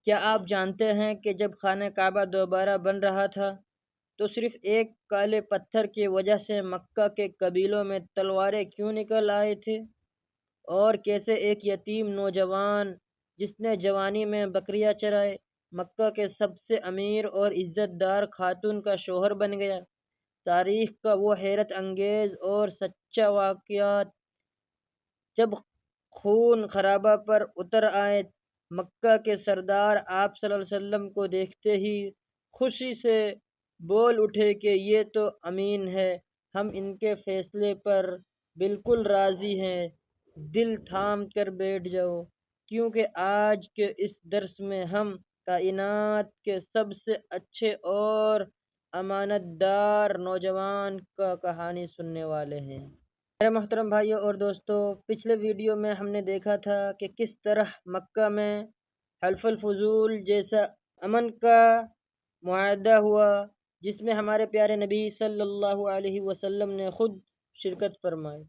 کیا آپ جانتے ہیں کہ جب خانہ کعبہ دوبارہ بن رہا تھا تو صرف ایک کالے پتھر کی وجہ سے مکہ کے قبیلوں میں تلواریں کیوں نکل آئے تھے؟ اور کیسے ایک یتیم نوجوان جس نے جوانی میں بکریاں چرائے مکہ کے سب سے امیر اور عزت دار خاتون کا شوہر بن گیا؟ تاریخ کا وہ حیرت انگیز اور سچا واقعات جب خون خرابہ پر اتر آئے، مکہ کے سردار آپ صلی اللہ علیہ وسلم کو دیکھتے ہی خوشی سے بول اٹھے کہ یہ تو امین ہے، ہم ان کے فیصلے پر بالکل راضی ہیں۔ دل تھام کر بیٹھ جاؤ، کیونکہ آج کے اس درس میں ہم کائنات کے سب سے اچھے اور امانت دار نوجوان کا کہانی سننے والے ہیں۔ میرے محترم بھائیوں اور دوستوں، پچھلے ویڈیو میں ہم نے دیکھا تھا کہ کس طرح مکہ میں حلف الفضول جیسا امن کا معاہدہ ہوا، جس میں ہمارے پیارے نبی صلی اللہ علیہ وسلم نے خود شرکت فرمائی۔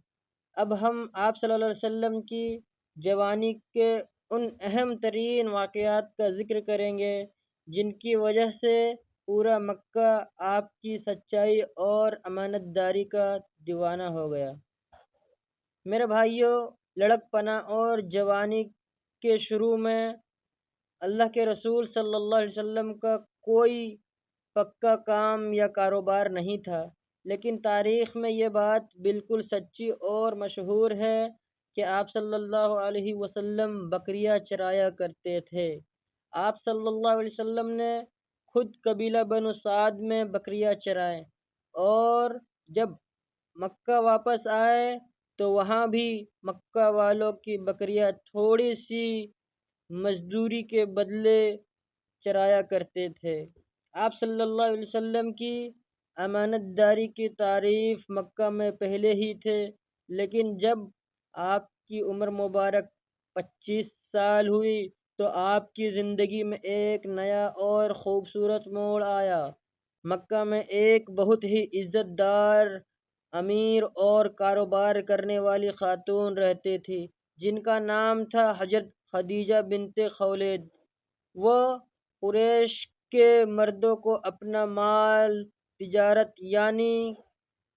اب ہم آپ صلی اللہ علیہ وسلم کی جوانی کے ان اہم ترین واقعات کا ذکر کریں گے جن کی وجہ سے پورا مکہ آپ کی سچائی اور امانت داری کا دیوانہ ہو گیا۔ میرے بھائیوں، لڑک پنا اور جوانی کے شروع میں اللہ کے رسول صلی اللہ علیہ وسلم کا کوئی پکا کام یا کاروبار نہیں تھا، لیکن تاریخ میں یہ بات بالکل سچی اور مشہور ہے کہ آپ صلی اللہ علیہ وسلم بکریاں چرایا کرتے تھے۔ آپ صلی اللہ علیہ وسلم نے خود قبیلہ بنو سعد میں بکریاں چرائیں، اور جب مکہ واپس آئے تو وہاں بھی مکہ والوں کی بکریاں تھوڑی سی مزدوری کے بدلے چرایا کرتے تھے۔ آپ صلی اللہ علیہ وسلم کی امانت داری کی تعریف مکہ میں پہلے ہی تھے، لیکن جب آپ کی عمر مبارک 25 سال ہوئی تو آپ کی زندگی میں ایک نیا اور خوبصورت موڑ آیا۔ مکہ میں ایک بہت ہی عزت دار امیر اور کاروبار کرنے والی خاتون رہتی تھی جن کا نام تھا حضرت خدیجہ بنت خولید۔ وہ قریش کے مردوں کو اپنا مال تجارت یعنی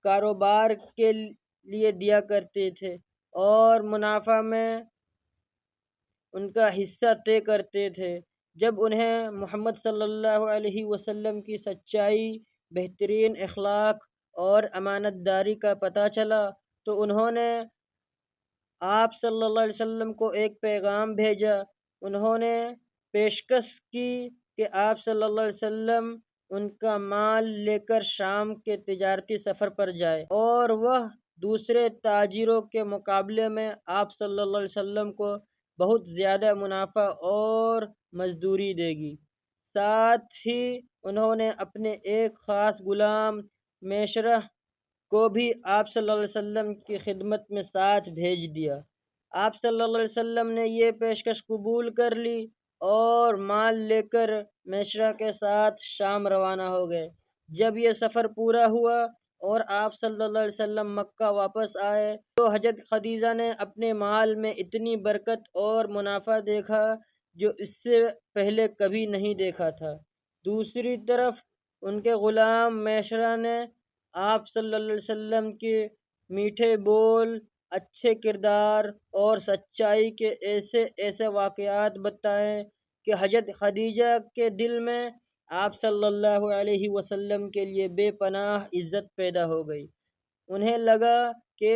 کاروبار کے لیے دیا کرتے تھے اور منافع میں ان کا حصہ طے کرتے تھے۔ جب انہیں محمد صلی اللہ علیہ وسلم کی سچائی، بہترین اخلاق اور امانت داری کا پتہ چلا تو انہوں نے آپ صلی اللہ علیہ وسلم کو ایک پیغام بھیجا۔ انہوں نے پیشکش کی کہ آپ صلی اللہ علیہ وسلم ان کا مال لے کر شام کے تجارتی سفر پر جائے اور وہ دوسرے تاجروں کے مقابلے میں آپ صلی اللہ علیہ وسلم کو بہت زیادہ منافع اور مزدوری دے گی۔ ساتھ ہی انہوں نے اپنے ایک خاص غلام میسرہ کو بھی آپ صلی اللہ علیہ وسلم کی خدمت میں ساتھ بھیج دیا۔ آپ صلی اللہ علیہ وسلم نے یہ پیشکش قبول کر لی اور مال لے کر میسرہ کے ساتھ شام روانہ ہو گئے۔ جب یہ سفر پورا ہوا اور آپ صلی اللہ علیہ وسلم مکہ واپس آئے تو حضرت خدیجہ نے اپنے مال میں اتنی برکت اور منافع دیکھا جو اس سے پہلے کبھی نہیں دیکھا تھا۔ دوسری طرف ان کے غلام میسرہ نے آپ صلی اللہ علیہ وسلم کے میٹھے بول، اچھے کردار اور سچائی کے ایسے ایسے واقعات بتائے کہ حضرت خدیجہ کے دل میں آپ صلی اللہ علیہ وسلم کے لیے بے پناہ عزت پیدا ہو گئی۔ انہیں لگا کہ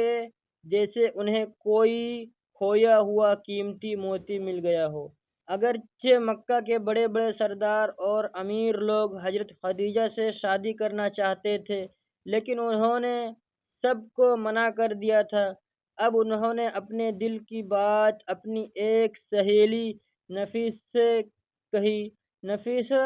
جیسے انہیں کوئی کھویا ہوا قیمتی موتی مل گیا ہو۔ اگرچہ مکہ کے بڑے بڑے سردار اور امیر لوگ حضرت خدیجہ سے شادی کرنا چاہتے تھے، لیکن انہوں نے سب کو منع کر دیا تھا۔ اب انہوں نے اپنے دل کی بات اپنی ایک سہیلی نفیس سے کہی۔ نفیسہ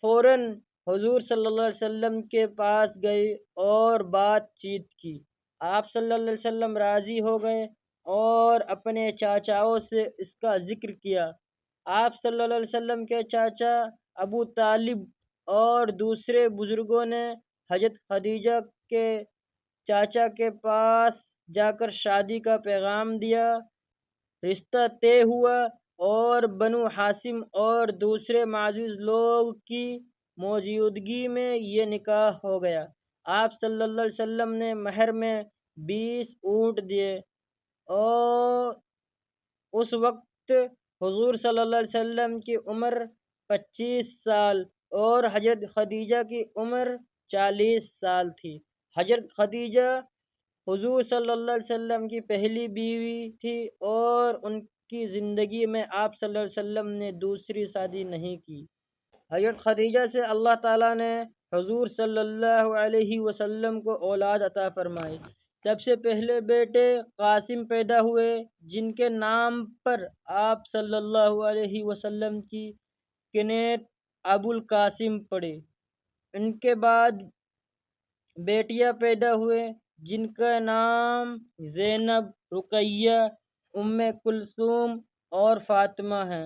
فوراً حضور صلی اللہ علیہ وسلم کے پاس گئی اور بات چیت کی۔ آپ صلی اللہ علیہ وسلم راضی ہو گئے اور اپنے چاچاؤں سے اس کا ذکر کیا۔ آپ صلی اللہ علیہ وسلم کے چاچا ابو طالب اور دوسرے بزرگوں نے حضرت خدیجہ کے چاچا کے پاس جا کر شادی کا پیغام دیا۔ رشتہ طے ہوا اور بنو ہاشم اور دوسرے معزز لوگ کی موجودگی میں یہ نکاح ہو گیا۔ آپ صلی اللہ علیہ وسلم نے مہر میں 20 اونٹ دیے اور اس وقت حضور صلی اللہ علیہ وسلم کی عمر 25 سال اور حضرت خدیجہ کی عمر 40 سال تھی۔ حضرت خدیجہ حضور صلی اللہ علیہ وسلم کی پہلی بیوی تھی اور ان کی زندگی میں آپ صلی اللہ علیہ وسلم نے دوسری شادی نہیں کی۔ حضرت خدیجہ سے اللہ تعالیٰ نے حضور صلی اللہ علیہ وسلم کو اولاد عطا فرمائی۔ سب سے پہلے بیٹے قاسم پیدا ہوئے، جن کے نام پر آپ صلی اللہ علیہ وسلم کی کنیت ابو القاسم پڑی۔ ان کے بعد بیٹیاں پیدا ہوئے جن کا نام زینب، رقیہ، ام کلثوم اور فاطمہ ہے۔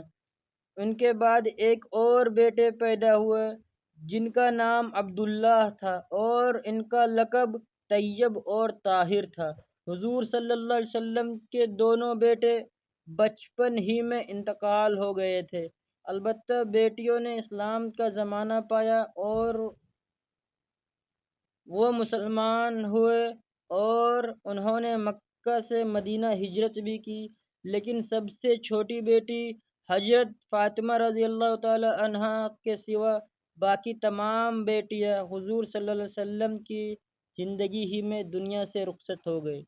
ان کے بعد ایک اور بیٹے پیدا ہوئے جن کا نام عبداللہ تھا اور ان کا لقب طیب اور طاہر تھا۔ حضور صلی اللہ علیہ وسلم کے دونوں بیٹے بچپن ہی میں انتقال ہو گئے تھے، البتہ بیٹیوں نے اسلام کا زمانہ پایا اور وہ مسلمان ہوئے اور انہوں نے مکہ سے مدینہ ہجرت بھی کی، لیکن سب سے چھوٹی بیٹی حضرت فاطمہ رضی اللہ تعالی عنہا کے سوا باقی تمام بیٹیاں حضور صلی اللہ علیہ وسلم کی زندگی ہی میں دنیا سے رخصت ہو گئی۔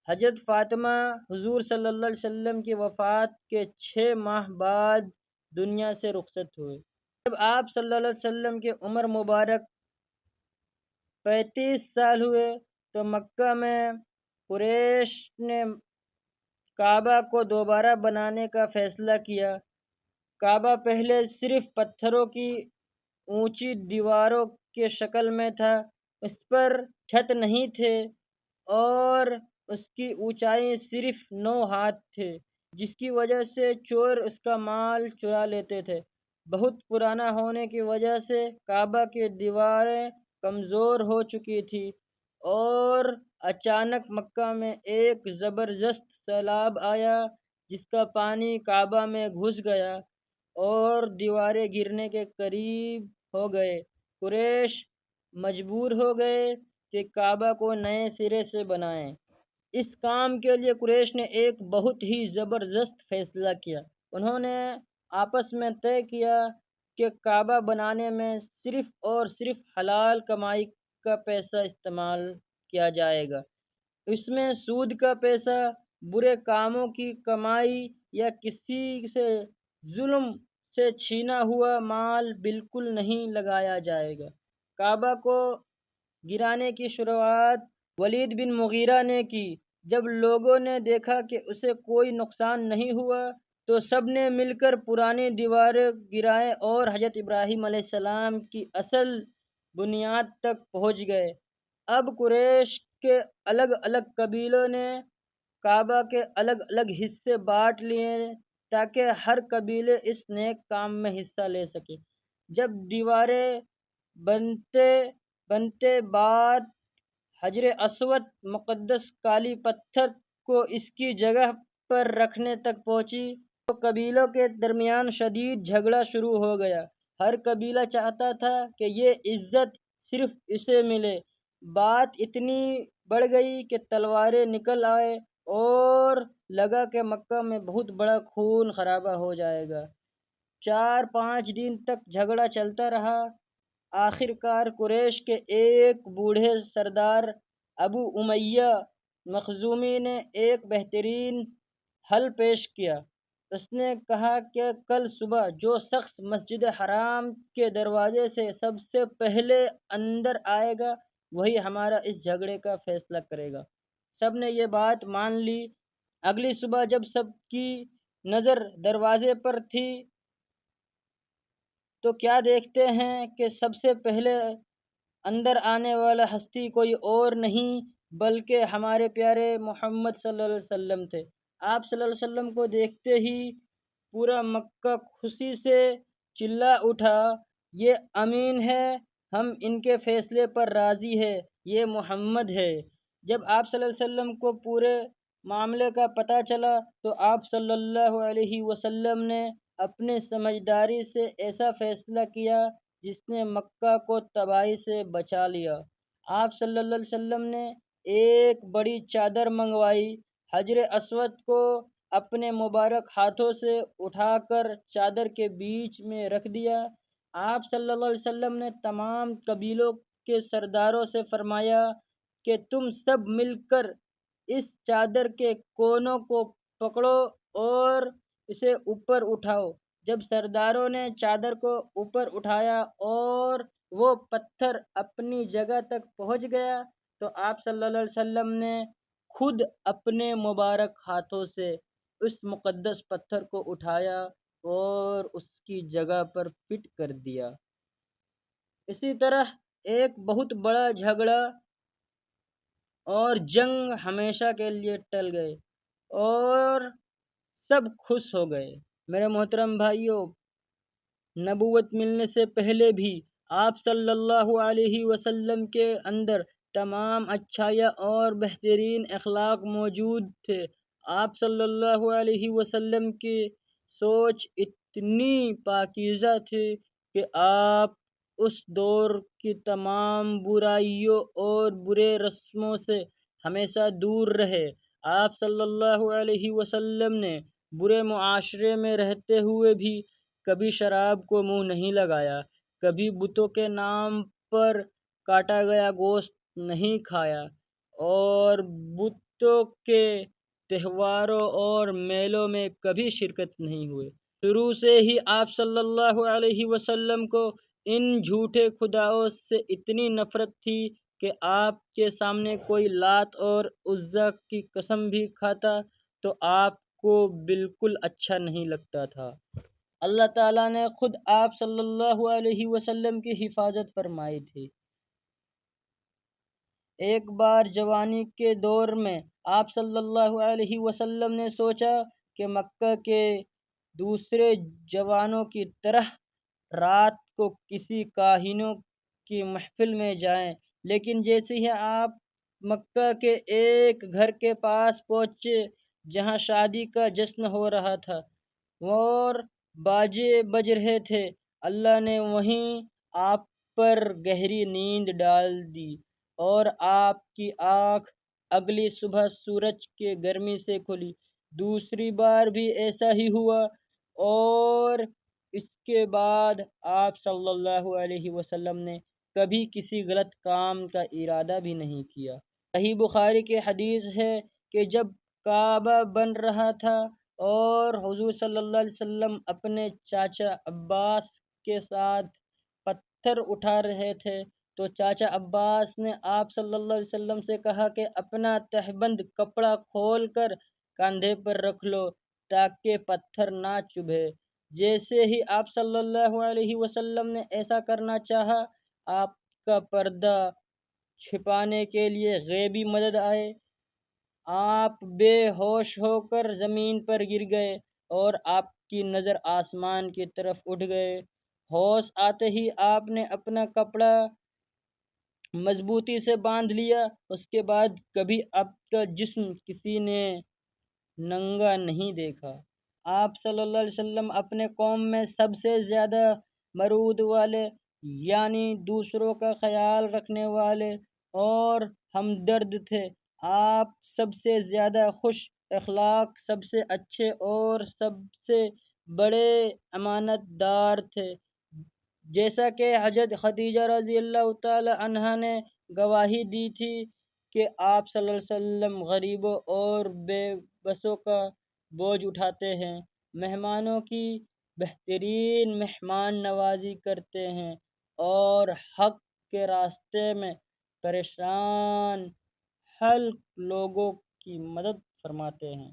حضرت فاطمہ حضور صلی اللہ علیہ وسلم کی وفات کے 6 ماہ بعد دنیا سے رخصت ہوئے۔ جب آپ صلی اللہ علیہ وسلم کی عمر مبارک 35 سال ہوئے تو مکہ میں قریش نے کعبہ کو دوبارہ بنانے کا فیصلہ کیا۔ کعبہ پہلے صرف پتھروں کی اونچی دیواروں کے شکل میں تھا، اس پر چھت نہیں تھے اور اس کی اونچائی صرف 9 ہاتھ تھے، جس کی وجہ سے چور اس کا مال چرا لیتے تھے۔ بہت پرانا ہونے کی وجہ سے کعبہ کی دیواریں کمزور ہو چکی تھی اور اچانک مکہ میں ایک زبردست سیلاب آیا جس کا پانی کعبہ میں گھس گیا اور دیواریں گرنے کے قریب ہو گئے۔ قریش مجبور ہو گئے کہ کعبہ کو نئے سرے سے بنائیں۔ اس کام کے لیے قریش نے ایک بہت ہی زبردست فیصلہ کیا۔ انہوں نے آپس میں طے کیا کہ کعبہ بنانے میں صرف اور صرف حلال کمائی کا پیسہ استعمال کیا جائے گا۔ اس میں سود کا پیسہ، برے کاموں کی کمائی یا کسی سے ظلم سے چھینا ہوا مال بالکل نہیں لگایا جائے گا۔ کعبہ کو گرانے کی شروعات ولید بن مغیرہ نے کی۔ جب لوگوں نے دیکھا کہ اسے کوئی نقصان نہیں ہوا تو سب نے مل کر پرانی دیواریں گرائیں اور حضرت ابراہیم علیہ السلام کی اصل بنیاد تک پہنچ گئے۔ اب قریش کے الگ الگ قبیلوں نے کعبہ کے الگ الگ حصے بانٹ لیے تاکہ ہر قبیلے اس نیک کام میں حصہ لے سکے۔ جب دیواریں بنتے بعد حجر اسود مقدس کالی پتھر کو اس کی جگہ پر رکھنے تک پہنچی تو قبیلوں کے درمیان شدید جھگڑا شروع ہو گیا۔ ہر قبیلہ چاہتا تھا کہ یہ عزت صرف اسے ملے۔ بات اتنی بڑھ گئی کہ تلواریں نکل آئے اور لگا کہ مکہ میں بہت بڑا خون خرابہ ہو جائے گا۔ 4-5 دن تک جھگڑا چلتا رہا۔ آخر کار قریش کے ایک بوڑھے سردار ابو امیہ مخزومی نے ایک بہترین حل پیش کیا۔ اس نے کہا کہ کل صبح جو شخص مسجد حرام کے دروازے سے سب سے پہلے اندر آئے گا وہی ہمارا اس جھگڑے کا فیصلہ کرے گا۔ سب نے یہ بات مان لی۔ اگلی صبح جب سب کی نظر دروازے پر تھی تو کیا دیکھتے ہیں کہ سب سے پہلے اندر آنے والا ہستی کوئی اور نہیں بلکہ ہمارے پیارے محمد صلی اللہ علیہ وسلم تھے۔ آپ صلی اللہ علیہ وسلم کو دیکھتے ہی پورا مکہ خوشی سے چلا اٹھا، یہ امین ہے، ہم ان کے فیصلے پر راضی ہیں، یہ محمد ہے۔ جب آپ صلی اللہ علیہ وسلم کو پورے معاملے کا پتہ چلا تو آپ صلی اللہ علیہ وسلم نے اپنے سمجھداری سے ایسا فیصلہ کیا جس نے مکہ کو تباہی سے بچا لیا۔ آپ صلی اللہ علیہ وسلم نے ایک بڑی چادر منگوائی، حجر اسود کو اپنے مبارک ہاتھوں سے اٹھا کر چادر کے بیچ میں رکھ دیا۔ آپ صلی اللہ علیہ وسلم نے تمام قبیلوں کے سرداروں سے فرمایا کہ تم سب مل کر اس چادر کے کونوں کو پکڑو اور اسے اوپر اٹھاؤ۔ جب سرداروں نے چادر کو اوپر اٹھایا اور وہ پتھر اپنی جگہ تک پہنچ گیا تو آپ صلی اللہ علیہ وسلم نے خود اپنے مبارک ہاتھوں سے اس مقدس پتھر کو اٹھایا اور اس کی جگہ پر فٹ کر دیا۔ اسی طرح ایک بہت بڑا جھگڑا اور جنگ ہمیشہ کے لیے ٹل گئے اور سب خوش ہو گئے۔ میرے محترم بھائیوں، نبوت ملنے سے پہلے بھی آپ صلی اللہ علیہ وسلم کے اندر تمام اچھائیاں اور بہترین اخلاق موجود تھے۔ آپ صلی اللہ علیہ وسلم کی سوچ اتنی پاکیزہ تھی کہ آپ اس دور کی تمام برائیوں اور برے رسموں سے ہمیشہ دور رہے۔ آپ صلی اللہ علیہ وسلم نے برے معاشرے میں رہتے ہوئے بھی کبھی شراب کو منہ نہیں لگایا، کبھی بتوں کے نام پر کاٹا گیا گوشت نہیں کھایا اور بتوں کے تہواروں اور میلوں میں کبھی شرکت نہیں ہوئے۔ شروع سے ہی آپ صلی اللہ علیہ وسلم کو ان جھوٹے خداؤں سے اتنی نفرت تھی کہ آپ کے سامنے کوئی لات اور عزیٰ کی قسم بھی کھاتا تو آپ کو بالکل اچھا نہیں لگتا تھا۔ اللہ تعالیٰ نے خود آپ صلی اللہ علیہ وسلم کی حفاظت فرمائی تھی۔ ایک بار جوانی کے دور میں آپ صلی اللہ علیہ وسلم نے سوچا کہ مکہ کے دوسرے جوانوں کی طرح رات کو کسی کاہنوں کی محفل میں جائیں، لیکن جیسے ہی آپ مکہ کے ایک گھر کے پاس پہنچے جہاں شادی کا جشن ہو رہا تھا اور باجے بج رہے تھے، اللہ نے وہیں آپ پر گہری نیند ڈال دی اور آپ کی آنکھ اگلی صبح سورج کے گرمی سے کھلی۔ دوسری بار بھی ایسا ہی ہوا اور اس کے بعد آپ صلی اللہ علیہ وسلم نے کبھی کسی غلط کام کا ارادہ بھی نہیں کیا۔ صحیح بخاری کی حدیث ہے کہ جب کعبہ بن رہا تھا اور حضور صلی اللہ علیہ وسلم اپنے چاچا عباس کے ساتھ پتھر اٹھا رہے تھے تو چاچا عباس نے آپ صلی اللہ علیہ وسلم سے کہا کہ اپنا تہبند کپڑا کھول کر کاندھے پر رکھ لو تاکہ پتھر نہ چبھے۔ جیسے ہی آپ صلی اللہ علیہ وسلم نے ایسا کرنا چاہا، آپ کا پردہ چھپانے کے لیے غیبی مدد آئے، آپ بے ہوش ہو کر زمین پر گر گئے اور آپ کی نظر آسمان کی طرف اٹھ گئے۔ ہوش آتے ہی آپ نے اپنا کپڑا مضبوطی سے باندھ لیا۔ اس کے بعد کبھی آپ کا جسم کسی نے ننگا نہیں دیکھا۔ آپ صلی اللہ علیہ وسلم اپنے قوم میں سب سے زیادہ مرود والے، یعنی دوسروں کا خیال رکھنے والے اور ہمدرد تھے۔ آپ سب سے زیادہ خوش اخلاق، سب سے اچھے اور سب سے بڑے امانت دار تھے۔ جیسا کہ حضرت خدیجہ رضی اللہ تعالی عنہا نے گواہی دی تھی کہ آپ صلی اللہ علیہ وسلم غریبوں اور بے بسوں کا بوجھ اٹھاتے ہیں، مہمانوں کی بہترین مہمان نوازی کرتے ہیں اور حق کے راستے میں پریشان حلق لوگوں کی مدد فرماتے ہیں۔